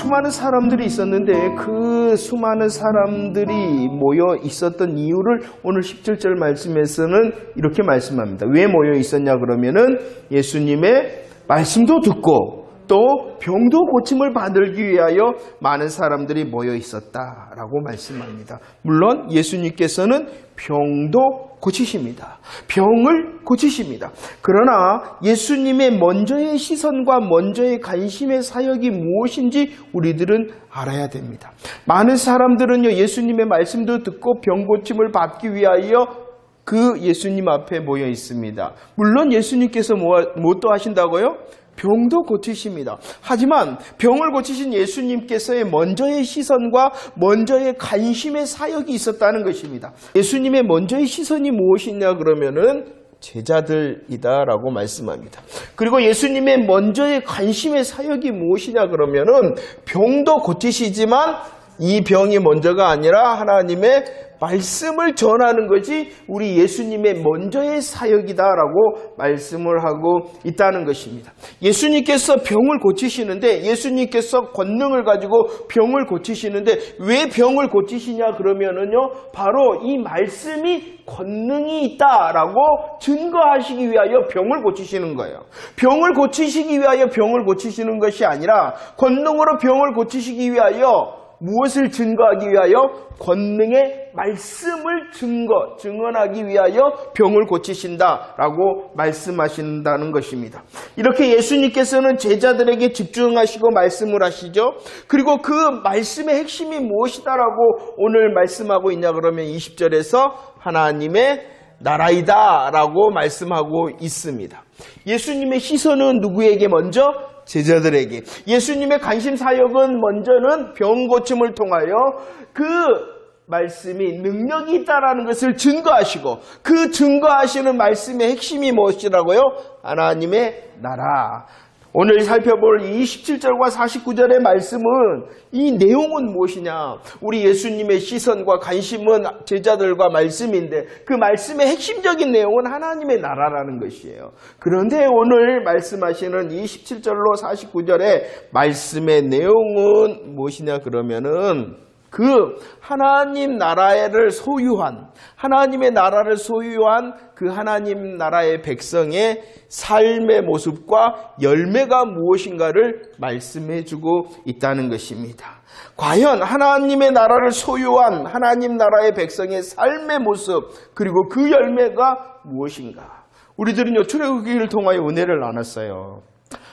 수많은 사람들이 있었는데 그 수많은 사람들이 모여 있었던 이유를 오늘 17절 말씀에서는 이렇게 말씀합니다. 왜 모여 있었냐 그러면은 예수님의 말씀도 듣고 또 병도 고침을 받기 위하여 많은 사람들이 모여 있었다라고 말씀합니다. 물론 예수님께서는 병도 고치십니다. 병을 고치십니다. 그러나 예수님의 먼저의 시선과 먼저의 관심의 사역이 무엇인지 우리들은 알아야 됩니다. 많은 사람들은요, 예수님의 말씀도 듣고 병 고침을 받기 위하여 그 예수님 앞에 모여 있습니다. 물론 예수님께서 무엇도 하신다고요? 병도 고치십니다. 하지만 병을 고치신 예수님께서의 먼저의 시선과 먼저의 관심의 사역이 있었다는 것입니다. 예수님의 먼저의 시선이 무엇이냐 그러면은 제자들이다라고 말씀합니다. 그리고 예수님의 먼저의 관심의 사역이 무엇이냐 그러면은 병도 고치시지만 이 병이 먼저가 아니라 하나님의 말씀을 전하는 것이 우리 예수님의 먼저의 사역이다라고 말씀을 하고 있다는 것입니다. 예수님께서 병을 고치시는데, 예수님께서 권능을 가지고 병을 고치시는데 왜 병을 고치시냐 그러면은요, 바로 이 말씀이 권능이 있다라고 증거하시기 위하여 병을 고치시는 거예요. 병을 고치시기 위하여 병을 고치시는 것이 아니라 권능으로 병을 고치시기 위하여 무엇을 증거하기 위하여? 권능의 말씀을 증언하기 위하여 병을 고치신다라고 말씀하신다는 것입니다. 이렇게 예수님께서는 제자들에게 집중하시고 말씀을 하시죠. 그리고 그 말씀의 핵심이 무엇이다라고 오늘 말씀하고 있냐 그러면 20절에서 하나님의 나라이다 라고 말씀하고 있습니다. 예수님의 시선은 누구에게 먼저? 제자들에게. 예수님의 관심 사역은 먼저는 병 고침을 통하여 그 말씀이 능력이 있다라는 것을 증거하시고, 그 증거하시는 말씀의 핵심이 무엇이라고요? 하나님의 나라. 오늘 살펴볼 27절과 49절의 말씀은 이 내용은 무엇이냐? 우리 예수님의 시선과 관심은 제자들과 말씀인데 그 말씀의 핵심적인 내용은 하나님의 나라라는 것이에요. 그런데 오늘 말씀하시는 27절로 49절의 말씀의 내용은 무엇이냐 그러면은 그 하나님 나라를 소유한, 하나님의 나라를 소유한 그 하나님 나라의 백성의 삶의 모습과 열매가 무엇인가를 말씀해 주고 있다는 것입니다. 과연 하나님의 나라를 소유한 하나님 나라의 백성의 삶의 모습, 그리고 그 열매가 무엇인가? 우리들은요, 출애굽기를 통하여 은혜를 나눴어요.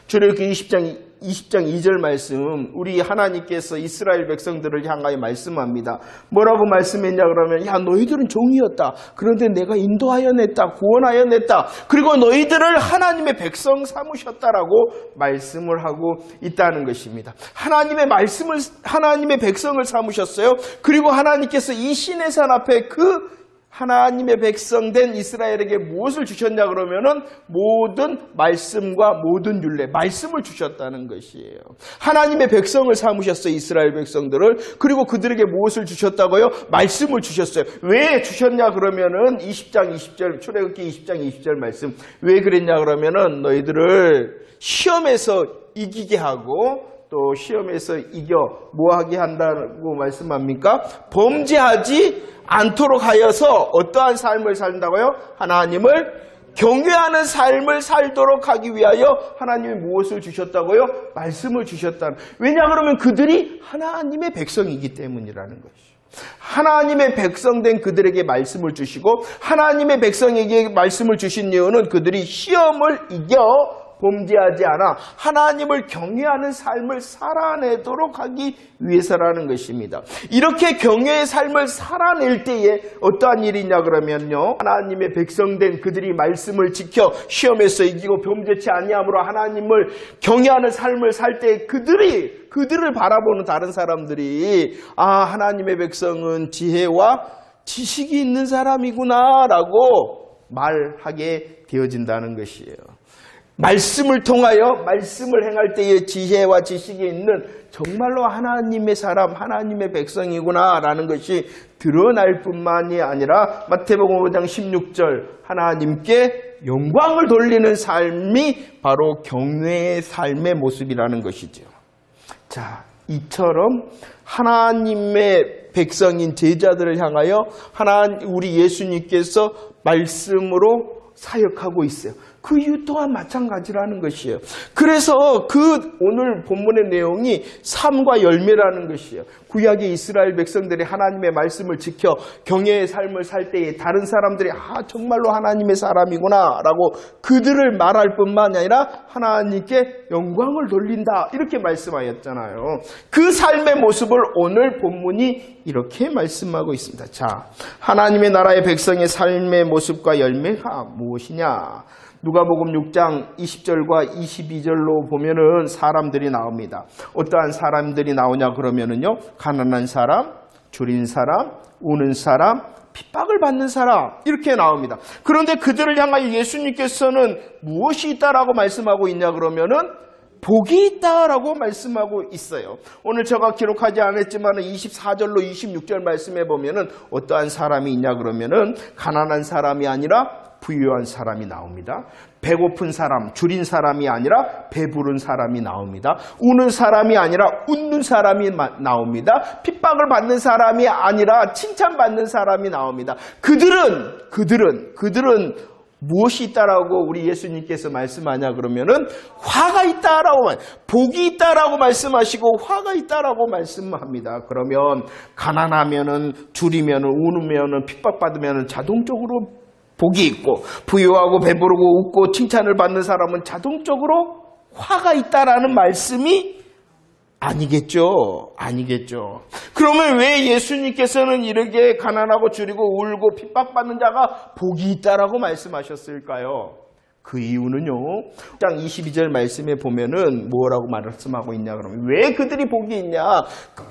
출애굽기 20장 2절 말씀, 우리 하나님께서 이스라엘 백성들을 향하여 말씀합니다. 뭐라고 말씀했냐 그러면, 야, 너희들은 종이었다. 그런데 내가 인도하여 냈다. 구원하여 냈다. 그리고 너희들을 하나님의 백성 삼으셨다라고 말씀을 하고 있다는 것입니다. 하나님의 백성을 삼으셨어요. 그리고 하나님께서 이 시내산 앞에 그 하나님의 백성된 이스라엘에게 무엇을 주셨냐 그러면은 모든 말씀과 모든 율례, 말씀을 주셨다는 것이에요. 하나님의 백성을 삼으셨어요, 이스라엘 백성들을. 그리고 그들에게 무엇을 주셨다고요? 말씀을 주셨어요. 왜 주셨냐 그러면은 20장 20절, 출애굽기 20장 20절 말씀. 왜 그랬냐 그러면은 너희들을 시험에서 이기게 하고 또 시험에서 이겨 뭐하게 한다고 말씀합니까? 범죄하지 않도록 하여서 어떠한 삶을 산다고요? 하나님을 경외하는 삶을 살도록 하기 위하여 하나님이 무엇을 주셨다고요? 말씀을 주셨다. 왜냐 그러면 그들이 하나님의 백성이기 때문이라는 것이죠. 하나님의 백성된 그들에게 말씀을 주시고, 하나님의 백성에게 말씀을 주신 이유는 그들이 시험을 이겨 범죄하지 않아 하나님을 경외하는 삶을 살아내도록 하기 위해서라는 것입니다. 이렇게 경외의 삶을 살아낼 때에 어떠한 일이냐 그러면요, 하나님의 백성된 그들이 말씀을 지켜 시험에서 이기고 범죄치 아니함으로 하나님을 경외하는 삶을 살 때 그들을 바라보는 다른 사람들이, 아, 하나님의 백성은 지혜와 지식이 있는 사람이구나 라고 말하게 되어진다는 것이에요. 말씀을 통하여 말씀을 행할 때의 지혜와 지식이 있는 정말로 하나님의 사람, 하나님의 백성이구나 라는 것이 드러날 뿐만이 아니라 마태복음 5장 16절 하나님께 영광을 돌리는 삶이 바로 경외의 삶의 모습이라는 것이죠. 자, 이처럼 하나님의 백성인 제자들을 향하여 우리 예수님께서 말씀으로 사역하고 있어요. 그 이유 또한 마찬가지라는 것이에요. 그래서 오늘 본문의 내용이 삶과 열매라는 것이에요. 구약의 이스라엘 백성들이 하나님의 말씀을 지켜 경외의 삶을 살 때에 다른 사람들이 정말로 하나님의 사람이구나 라고 그들을 말할 뿐만 아니라 하나님께 영광을 돌린다 이렇게 말씀하였잖아요. 그 삶의 모습을 오늘 본문이 이렇게 말씀하고 있습니다. 자, 하나님의 나라의 백성의 삶의 모습과 열매가 무엇이냐? 누가복음 6장 20절과 22절로 보면은 사람들이 나옵니다. 어떠한 사람들이 나오냐 그러면은요, 가난한 사람, 줄인 사람, 우는 사람, 핍박을 받는 사람 이렇게 나옵니다. 그런데 그들을 향하여 예수님께서는 무엇이 있다라고 말씀하고 있냐 그러면은 복이 있다라고 말씀하고 있어요. 오늘 제가 기록하지 않았지만 24절로 26절 말씀해 보면은 어떠한 사람이 있냐 그러면은 가난한 사람이 아니라 부유한 사람이 나옵니다. 배고픈 사람, 줄인 사람이 아니라 배부른 사람이 나옵니다. 우는 사람이 아니라 웃는 사람이 나옵니다. 핍박을 받는 사람이 아니라 칭찬받는 사람이 나옵니다. 그들은 무엇이 있다라고 우리 예수님께서 말씀하냐 그러면은 화가 있다라고 복이 있다라고 말씀하시고 화가 있다라고 말씀합니다. 그러면 가난하면은 줄이면은 우는면은 핍박받으면은 자동적으로 복이 있고 부유하고 배부르고 웃고 칭찬을 받는 사람은 자동적으로 화가 있다라는 말씀이 아니겠죠. 그러면 왜 예수님께서는 이렇게 가난하고 줄이고 울고 핍박받는 자가 복이 있다라고 말씀하셨을까요? 그 이유는요. 장 22절 말씀에 보면은 뭐라고 말씀하고 있냐 그러면 왜 그들이 복이 있냐?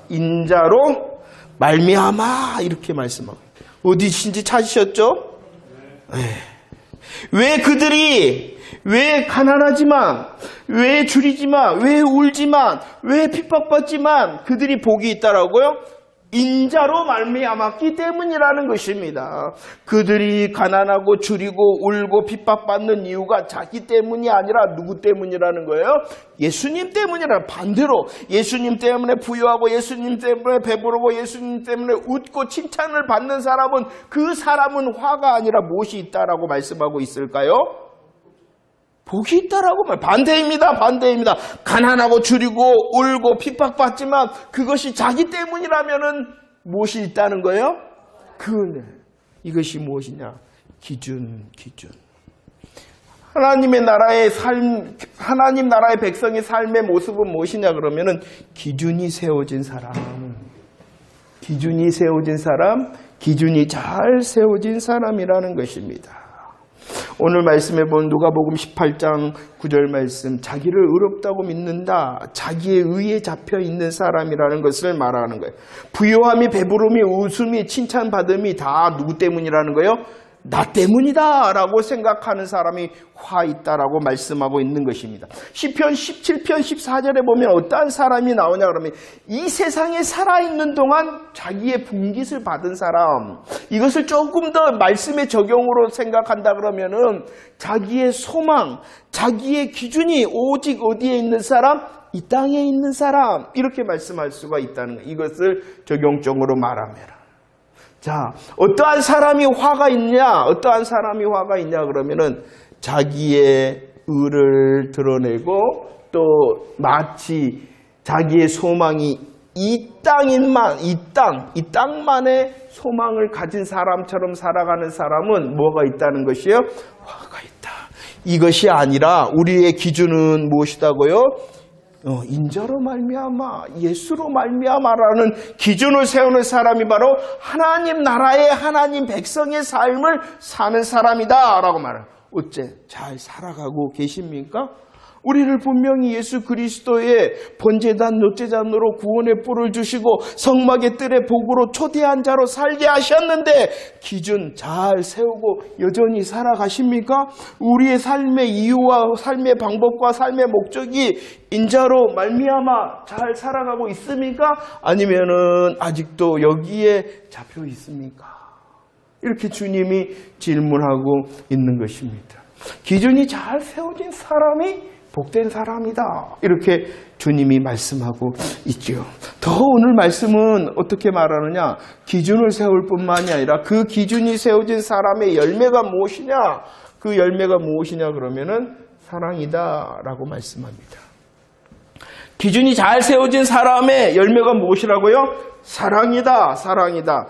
인자로 말미암아 이렇게 말씀하고 어디신지 찾으셨죠? 왜 가난하지만, 왜 줄이지만, 왜 울지만, 왜 핍박받지만 그들이 복이 있다라고요? 인자로 말미암았기 때문이라는 것입니다. 그들이 가난하고 줄이고 울고 핍박받는 이유가 자기 때문이 아니라 누구 때문이라는 거예요? 예수님 때문이라. 반대로 예수님 때문에 부유하고 예수님 때문에 배부르고 예수님 때문에 웃고 칭찬을 받는 사람은 그 사람은 화가 아니라 무엇이 있다라고 말씀하고 있을까요? 복이 있다라고 반대입니다. 가난하고 줄이고 울고 핍박받지만 그것이 자기 때문이라면은 무엇이 있다는 거예요? 이것이 무엇이냐? 기준. 하나님 나라의 백성의 삶의 모습은 무엇이냐 그러면은 기준이 세워진 사람, 기준이 잘 세워진 사람이라는 것입니다. 오늘 말씀해 본 누가복음 18장 9절 말씀, 자기를 의롭다고 믿는다, 자기의 의에 잡혀 있는 사람이라는 것을 말하는 거예요. 부요함이, 배부름이, 웃음이, 칭찬받음이 다 누구 때문이라는 거예요? 나 때문이다 라고 생각하는 사람이 화 있다라고 말씀하고 있는 것입니다. 시편 17편 14절에 보면 어떠한 사람이 나오냐 그러면 이 세상에 살아있는 동안 자기의 분깃을 받은 사람, 이것을 조금 더 말씀의 적용으로 생각한다 그러면은 자기의 소망, 자기의 기준이 오직 어디에 있는 사람? 이 땅에 있는 사람, 이렇게 말씀할 수가 있다는 거예요. 이것을 적용적으로 말하면. 자, 어떠한 사람이 화가 있냐 그러면은 자기의 의를 드러내고 또 마치 자기의 소망이 이 땅만의 소망을 가진 사람처럼 살아가는 사람은 뭐가 있다는 것이에요? 화가 있다. 이것이 아니라 우리의 기준은 무엇이다고요? 인자로 말미암아, 예수로 말미암아라는 기준을 세우는 사람이 바로 하나님 나라의 하나님 백성의 삶을 사는 사람이다 라고 말해요. 어째 잘 살아가고 계십니까? 우리를 분명히 예수 그리스도의 번제단 노제단으로 구원의 뿔을 주시고 성막의 뜰의 복으로 초대한 자로 살게 하셨는데 기준 잘 세우고 여전히 살아가십니까? 우리의 삶의 이유와 삶의 방법과 삶의 목적이 인자로 말미암아 잘 살아가고 있습니까? 아니면은 아직도 여기에 잡혀 있습니까? 이렇게 주님이 질문하고 있는 것입니다. 기준이 잘 세워진 사람이 복된 사람이다. 이렇게 주님이 말씀하고 있죠. 더 오늘 말씀은 어떻게 말하느냐? 기준을 세울 뿐만이 아니라 그 기준이 세워진 사람의 열매가 무엇이냐? 그 열매가 무엇이냐 그러면은 사랑이다라고 말씀합니다. 기준이 잘 세워진 사람의 열매가 무엇이라고요? 사랑이다, 사랑이다.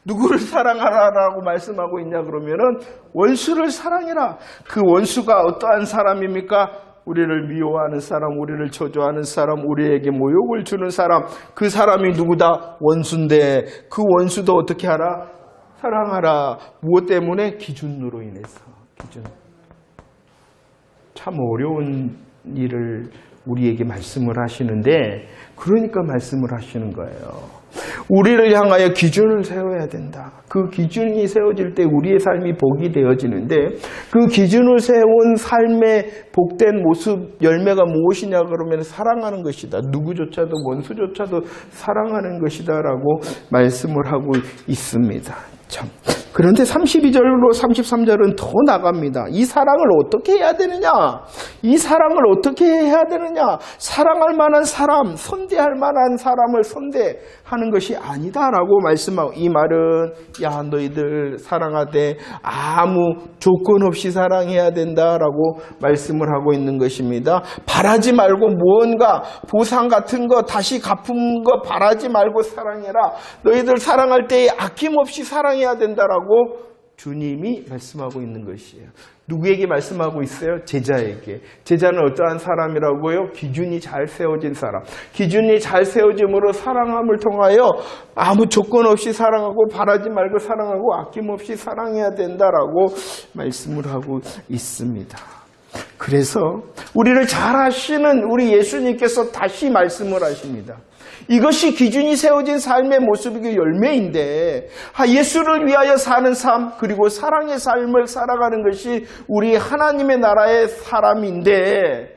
누구를 사랑하라라고 말씀하고 있냐 그러면은 원수를 사랑해라. 그 원수가 어떠한 사람입니까? 우리를 미워하는 사람, 우리를 저주하는 사람, 우리에게 모욕을 주는 사람. 그 사람이 누구다? 원수인데 그 원수도 어떻게 하라? 사랑하라. 무엇 때문에? 기준으로 인해서. 기준. 참 어려운 일을 우리에게 말씀을 하시는데 그러니까 말씀을 하시는 거예요. 우리를 향하여 기준을 세워야 된다. 그 기준이 세워질 때 우리의 삶이 복이 되어지는데 그 기준을 세운 삶의 복된 모습, 열매가 무엇이냐 그러면 사랑하는 것이다. 누구조차도 원수조차도 사랑하는 것이다 라고 말씀을 하고 있습니다. 참. 그런데 32절로 33절은 더 나갑니다. 이 사랑을 어떻게 해야 되느냐? 이 사랑을 어떻게 해야 되느냐? 사랑할 만한 사람, 선대할 만한 사람을 선대하는 것이 아니다라고 말씀하고, 이 말은 야 너희들 사랑하되 아무 조건 없이 사랑해야 된다라고 말씀을 하고 있는 것입니다. 바라지 말고 무언가 보상 같은 거 다시 갚은 거 바라지 말고 사랑해라. 너희들 사랑할 때 아낌없이 사랑해야 된다라고 주님이 말씀하고 있는 것이에요. 누구에게 말씀하고 있어요? 제자에게. 제자는 어떠한 사람이라고요? 기준이 잘 세워진 사람. 기준이 잘 세워짐으로 사랑함을 통하여 아무 조건 없이 사랑하고 바라지 말고 사랑하고 아낌없이 사랑해야 된다라고 말씀을 하고 있습니다. 그래서 우리를 잘 아시는 우리 예수님께서 다시 말씀을 하십니다. 이것이 기준이 세워진 삶의 모습이고 열매인데 예수를 위하여 사는 삶 그리고 사랑의 삶을 살아가는 것이 우리 하나님의 나라의 사람인데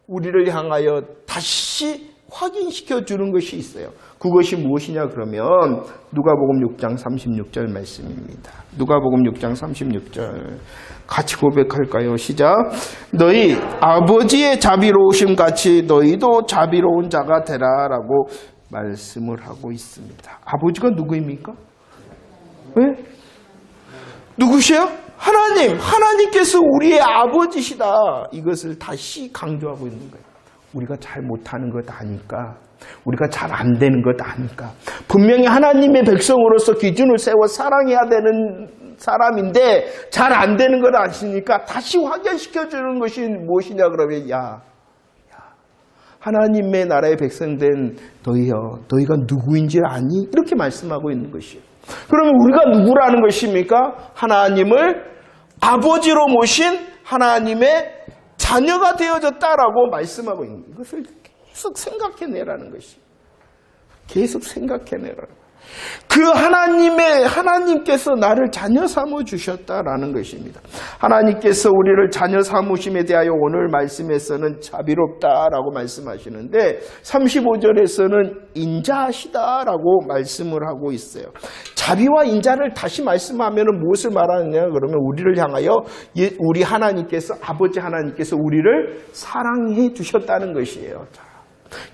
우리를 향하여 다시 확인시켜 주는 것이 있어요. 그것이 무엇이냐 그러면 누가복음 6장 36절 말씀입니다. 누가복음 6장 36절 같이 고백할까요? 시작. 너희 아버지의 자비로우심 같이 너희도 자비로운 자가 되라 라고 말씀을 하고 있습니다. 아버지가 누구입니까? 왜? 누구시요? 하나님. 하나님께서 우리의 아버지시다. 이것을 다시 강조하고 있는 거예요. 우리가 잘 못하는 것 아니까. 우리가 잘 안 되는 것 아니까. 분명히 하나님의 백성으로서 기준을 세워 사랑해야 되는 사람인데 잘 안 되는 걸 아시니까 다시 확인시켜주는 것이 무엇이냐 그러면 하나님의 나라의 백성된 너희가 누구인지 아니? 이렇게 말씀하고 있는 것이에요. 그러면 우리가 누구라는 것입니까? 하나님을 아버지로 모신 하나님의 자녀가 되어졌다라고 말씀하고 있는 거예요. 이것을 계속 생각해내라는 것이에요. 계속 생각해내라는 거예요. 그 하나님께서 나를 자녀 삼어 주셨다라는 것입니다. 하나님께서 우리를 자녀 삼으심에 대하여 오늘 말씀에서는 자비롭다라고 말씀하시는데 35절에서는 인자하시다라고 말씀을 하고 있어요. 자비와 인자를 다시 말씀하면 무엇을 말하느냐 그러면 우리를 향하여 우리 하나님께서 아버지 하나님께서 우리를 사랑해 주셨다는 것이에요.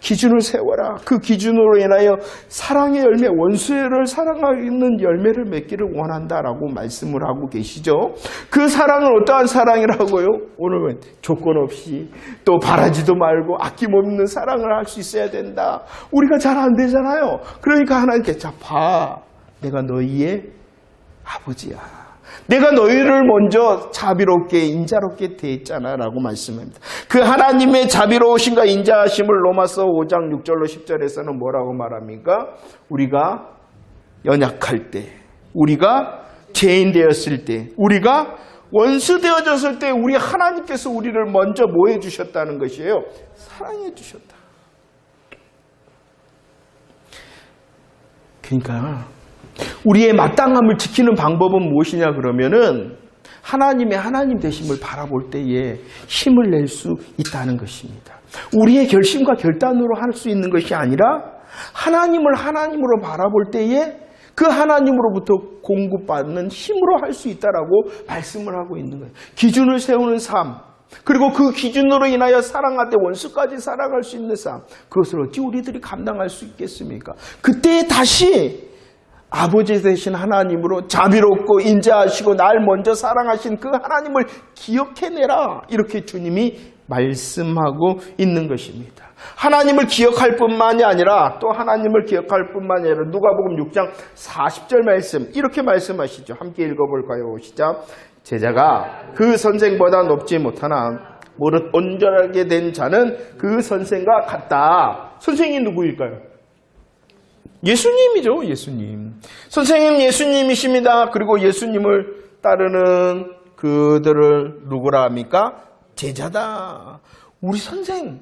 기준을 세워라. 그 기준으로 인하여 사랑의 열매, 원수를 사랑하는 열매를 맺기를 원한다라고 말씀을 하고 계시죠. 그 사랑은 어떠한 사랑이라고요? 오늘은 조건 없이 또 바라지도 말고 아낌없는 사랑을 할 수 있어야 된다. 우리가 잘 안 되잖아요. 그러니까 하나님께 자 봐. 내가 너희의 아버지야. 내가 너희를 먼저 자비롭게 인자롭게 대했잖아 라고 말씀합니다. 그 하나님의 자비로우심과 인자하심을 로마서 5장 6절로 10절에서는 뭐라고 말합니까? 우리가 연약할 때, 우리가 죄인 되었을 때, 우리가 원수 되어졌을 때 우리 하나님께서 우리를 먼저 뭐 해주셨다는 것이에요? 사랑해 주셨다. 그러니까 우리의 마땅함을 지키는 방법은 무엇이냐 그러면은 하나님의 하나님 되심을 바라볼 때에 힘을 낼 수 있다는 것입니다. 우리의 결심과 결단으로 할 수 있는 것이 아니라 하나님을 하나님으로 바라볼 때에 그 하나님으로부터 공급받는 힘으로 할 수 있다라고 말씀을 하고 있는 거예요. 기준을 세우는 삶, 그리고 그 기준으로 인하여 사랑하되 원수까지 사랑할 수 있는 삶, 그것을 어찌 우리들이 감당할 수 있겠습니까? 그때 다시 아버지 되신 하나님으로 자비롭고 인자하시고 날 먼저 사랑하신 그 하나님을 기억해내라, 이렇게 주님이 말씀하고 있는 것입니다. 하나님을 기억할 뿐만이 아니라 또 하나님을 기억할 뿐만이 아니라 누가복음 6장 40절 말씀 이렇게 말씀하시죠. 함께 읽어볼까요? 시작. 제자가 그 선생보다 높지 못하나 무릇 온전하게 된 자는 그 선생과 같다. 선생이 누구일까요? 예수님이죠. 예수님. 선생님 예수님이십니다. 그리고 예수님을 따르는 그들을 누구라 합니까? 제자다. 우리 선생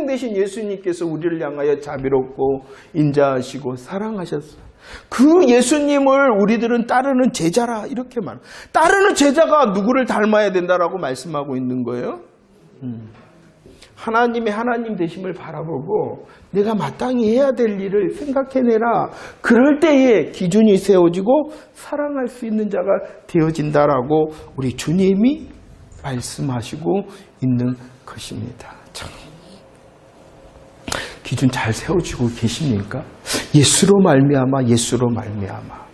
대신 예수님께서 우리를 향하여 자비롭고 인자하시고 사랑하셨어요. 그 예수님을 우리들은 따르는 제자라, 이렇게 말합니다. 따르는 제자가 누구를 닮아야 된다라고 말씀하고 있는 거예요? 하나님의 하나님 되심을 바라보고 내가 마땅히 해야 될 일을 생각해내라. 그럴 때에 기준이 세워지고 사랑할 수 있는 자가 되어진다라고 우리 주님이 말씀하시고 있는 것입니다. 참. 기준 잘 세워지고 계십니까? 예수로 말미암아, 예수로 말미암아,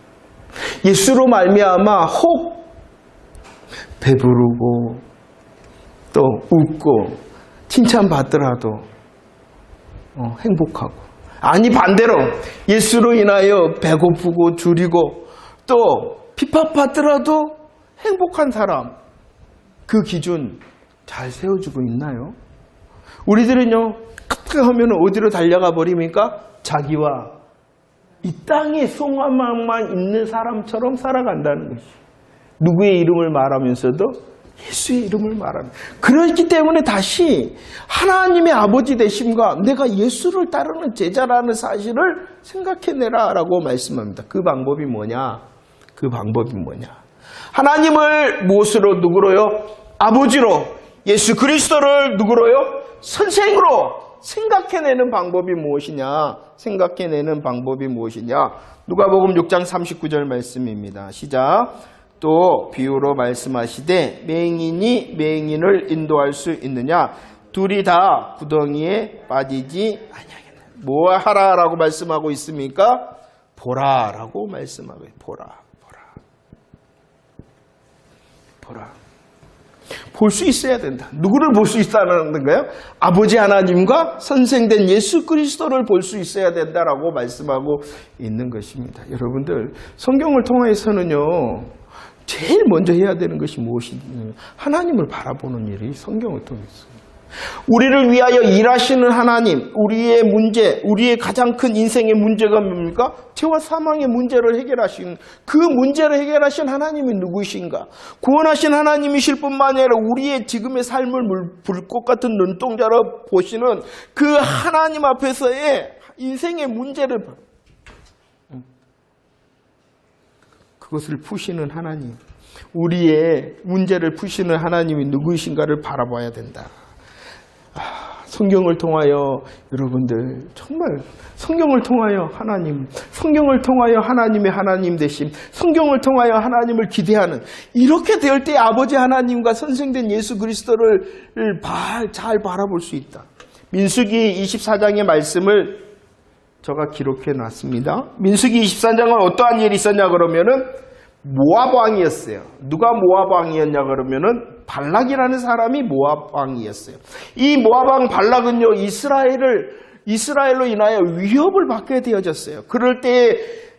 예수로 말미암아 혹 배부르고 또 웃고 칭찬받더라도 행복하고, 아니 반대로 예수로 인하여 배고프고 줄이고 또 핍박받더라도 행복한 사람, 그 기준 잘 세워지고 있나요? 우리들은요, 하면 어디로 달려가 버립니까? 자기와 이 땅에 소망만 있는 사람처럼 살아간다는 것이. 누구의 이름을 말하면서도 예수의 이름을 말합니다. 그렇기 때문에 다시 하나님의 아버지 되심과 내가 예수를 따르는 제자라는 사실을 생각해내라 라고 말씀합니다. 그 방법이 뭐냐? 그 방법이 뭐냐? 하나님을 무엇으로, 누구로요? 아버지로, 예수 그리스도를 누구로요? 선생으로 생각해내는 방법이 무엇이냐? 생각해내는 방법이 무엇이냐? 누가복음 6장 39절 말씀입니다. 시작. 또 비유로 말씀하시되 맹인이 맹인을 인도할 수 있느냐? 둘이 다 구덩이에 빠지지 아니하겠느냐. 뭐 하라라고 말씀하고 있습니까? 보라라고 말씀하고 있어요. 보라. 볼 수 있어야 된다. 누구를 볼 수 있다는 건가요? 아버지 하나님과 선생된 예수 그리스도를 볼 수 있어야 된다라고 말씀하고 있는 것입니다. 여러분들, 성경을 통해서는요, 제일 먼저 해야 되는 것이 무엇이냐? 하나님을 바라보는 일이 성경을 통해서. 우리를 위하여 일하시는 하나님, 우리의 문제, 우리의 가장 큰 인생의 문제가 뭡니까? 죄와 사망의 문제를 해결하신, 그 문제를 해결하신 하나님이 누구이신가? 구원하신 하나님이실 뿐만 아니라 우리의 지금의 삶을 불꽃 같은 눈동자로 보시는 그 하나님 앞에서의 인생의 문제를, 그것을 푸시는 하나님, 우리의 문제를 푸시는 하나님이 누구이신가를 바라봐야 된다. 성경을 통하여 여러분들, 정말 성경을 통하여 하나님, 성경을 통하여 하나님의 하나님 되심, 성경을 통하여 하나님을 기대하는, 이렇게 될 때 아버지 하나님과 선생된 예수 그리스도를 잘 바라볼 수 있다. 민수기 24장의 말씀을 제가 기록해 놨습니다. 민수기 24장은 어떠한 일이 있었냐 그러면은 모압 왕이었어요. 누가 모압 왕이었냐 그러면은 발락이라는 사람이 모압 왕이었어요. 이 모압 왕 발락은요, 이스라엘로 인하여 위협을 받게 되어졌어요. 그럴 때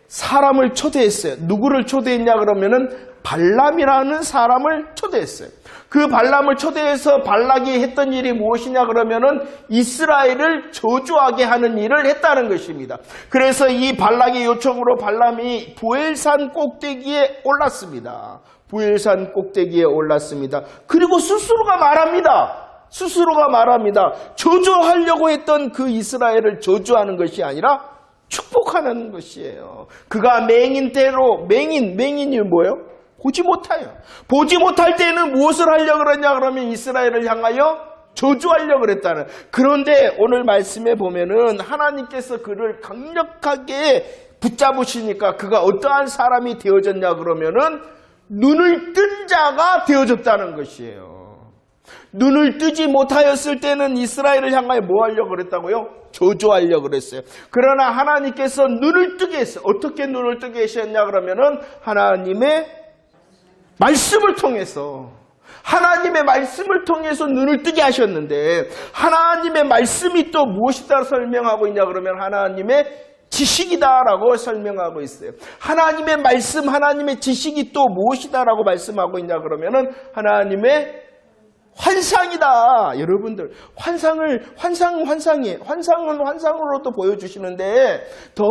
사람을 초대했어요. 누구를 초대했냐 그러면은 발람이라는 사람을 초대했어요. 그 발람을 초대해서 발락이 했던 일이 무엇이냐 그러면은 이스라엘을 저주하게 하는 일을 했다는 것입니다. 그래서 이 발락의 요청으로 발람이 부엘산 꼭대기에 올랐습니다. 부엘산 꼭대기에 올랐습니다. 그리고 스스로가 말합니다. 저주하려고 했던 그 이스라엘을 저주하는 것이 아니라 축복하는 것이에요. 그가 맹인대로, 맹인이 뭐예요? 보지 못해요. 보지 못할 때는 무엇을 하려고 그러냐 그러면 이스라엘을 향하여 저주하려고 그랬다는. 그런데 오늘 말씀에 보면은 하나님께서 그를 강력하게 붙잡으시니까 그가 어떠한 사람이 되어졌냐 그러면은 눈을 뜬 자가 되어졌다는 것이에요. 눈을 뜨지 못하였을 때는 이스라엘을 향하여 뭐 하려고 그랬다고요? 저주하려고 그랬어요. 그러나 하나님께서 눈을 뜨게 했어요. 어떻게 눈을 뜨게 하셨냐 그러면은 하나님의 말씀을 통해서, 하나님의 말씀을 통해서 눈을 뜨게 하셨는데, 하나님의 말씀이 또 무엇이다 설명하고 있냐 그러면 하나님의 지식이다라고 설명하고 있어요. 하나님의 말씀, 하나님의 지식이 또 무엇이다라고 말씀하고 있냐 그러면은 하나님의 환상이다. 여러분들, 환상은 환상으로도 보여주시는데, 더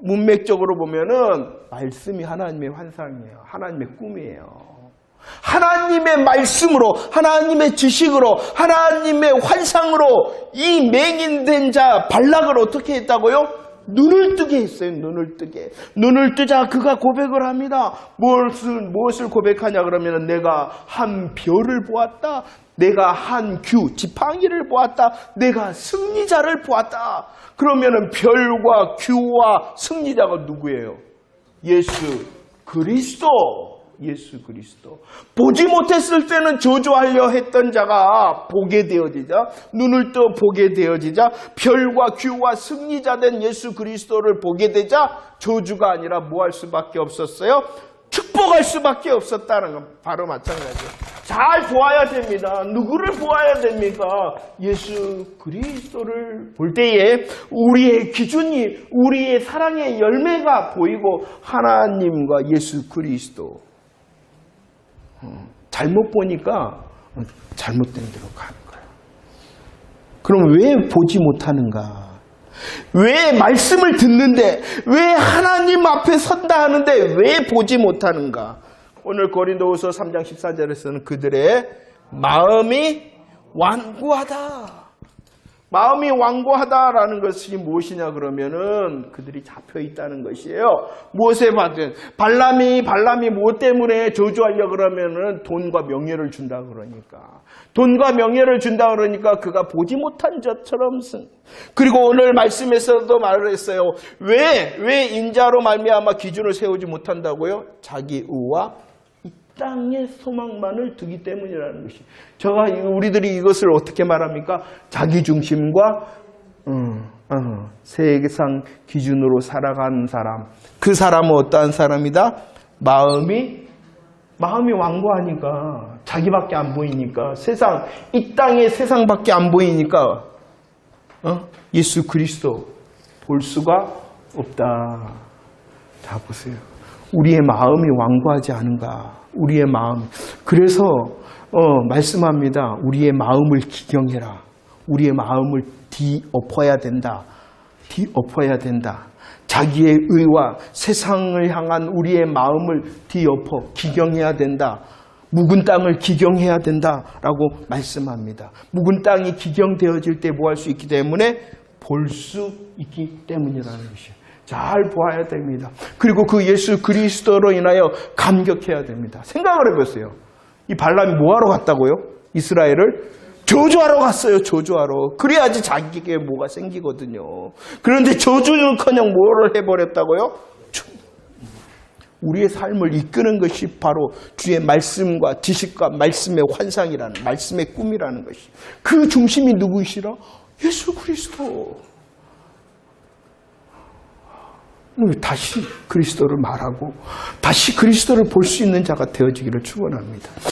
문맥적으로 보면은 말씀이 하나님의 환상이에요. 하나님의 꿈이에요. 하나님의 말씀으로, 하나님의 지식으로, 하나님의 환상으로 이 맹인된 자 발락을 어떻게 했다고요? 눈을 뜨게 했어요. 눈을 뜨게. 눈을 뜨자 그가 고백을 합니다. 무엇을 고백하냐 그러면 내가 한 별을 보았다. 내가 한 지팡이를 보았다. 내가 승리자를 보았다. 그러면은 별과 규와 승리자가 누구예요? 예수 그리스도. 예수 그리스도. 보지 못했을 때는 저주하려 했던 자가 보게 되어지자, 눈을 떠 보게 되어지자, 별과 규와 승리자 된 예수 그리스도를 보게 되자 저주가 아니라 뭐 할 수밖에 없었어요? 축복할 수밖에 없었다는 건 바로 마찬가지예요. 잘 보아야 됩니다. 누구를 보아야 됩니까? 예수 그리스도를 볼 때에 우리의 기준이, 우리의 사랑의 열매가 보이고 하나님과 예수 그리스도. 잘못 보니까 잘못된 데로 가는 거예요. 그럼 왜 보지 못하는가? 왜 말씀을 듣는데, 왜 하나님 앞에 선다 하는데 왜 보지 못하는가? 오늘 고린도후서 3장 14절에서는 그들의 마음이 완고하다. 마음이 완고하다라는 것이 무엇이냐 그러면은 그들이 잡혀 있다는 것이에요. 무엇에 받은? 발람이 무엇 때문에 저주하려 그러면은 돈과 명예를 준다 그러니까. 돈과 명예를 준다 그러니까 그가 보지 못한 자처럼 그리고 오늘 말씀에서도 말을 했어요. 왜 인자로 말미암아 기준을 세우지 못한다고요? 자기 의와 땅의 소망만을 두기 때문이라는 것이. 우리들이 이것을 어떻게 말합니까? 자기 중심과 세상 기준으로 살아가는 사람. 그 사람은 어떠한 사람이다? 마음이 완고하니까, 자기밖에 안 보이니까, 이 땅의 세상밖에 안 보이니까 예수 그리스도 볼 수가 없다. 자 보세요. 우리의 마음이 완고하지 않은가? 우리의 마음. 그래서 말씀합니다. 우리의 마음을 기경해라. 우리의 마음을 뒤엎어야 된다. 뒤엎어야 된다. 자기의 의와 세상을 향한 우리의 마음을 뒤엎어 기경해야 된다. 묵은 땅을 기경해야 된다라고 말씀합니다. 묵은 땅이 기경되어질 때 뭐 할 수 있기 때문에? 볼 수 있기 때문이라는 것이에요. 잘 보아야 됩니다. 그리고 그 예수 그리스도로 인하여 감격해야 됩니다. 생각을 해보세요. 이 발람이 뭐하러 갔다고요? 이스라엘을 저주하러 갔어요. 저주하러. 그래야지 자기에게 뭐가 생기거든요. 그런데 저주는커녕 뭐를 해버렸다고요? 우리의 삶을 이끄는 것이 바로 주의 말씀과 지식과 말씀의 환상이라는, 말씀의 꿈이라는 것이. 그 중심이 누구이시라? 예수 그리스도. 다시 그리스도를 말하고 다시 그리스도를 볼 수 있는 자가 되어지기를 축원합니다.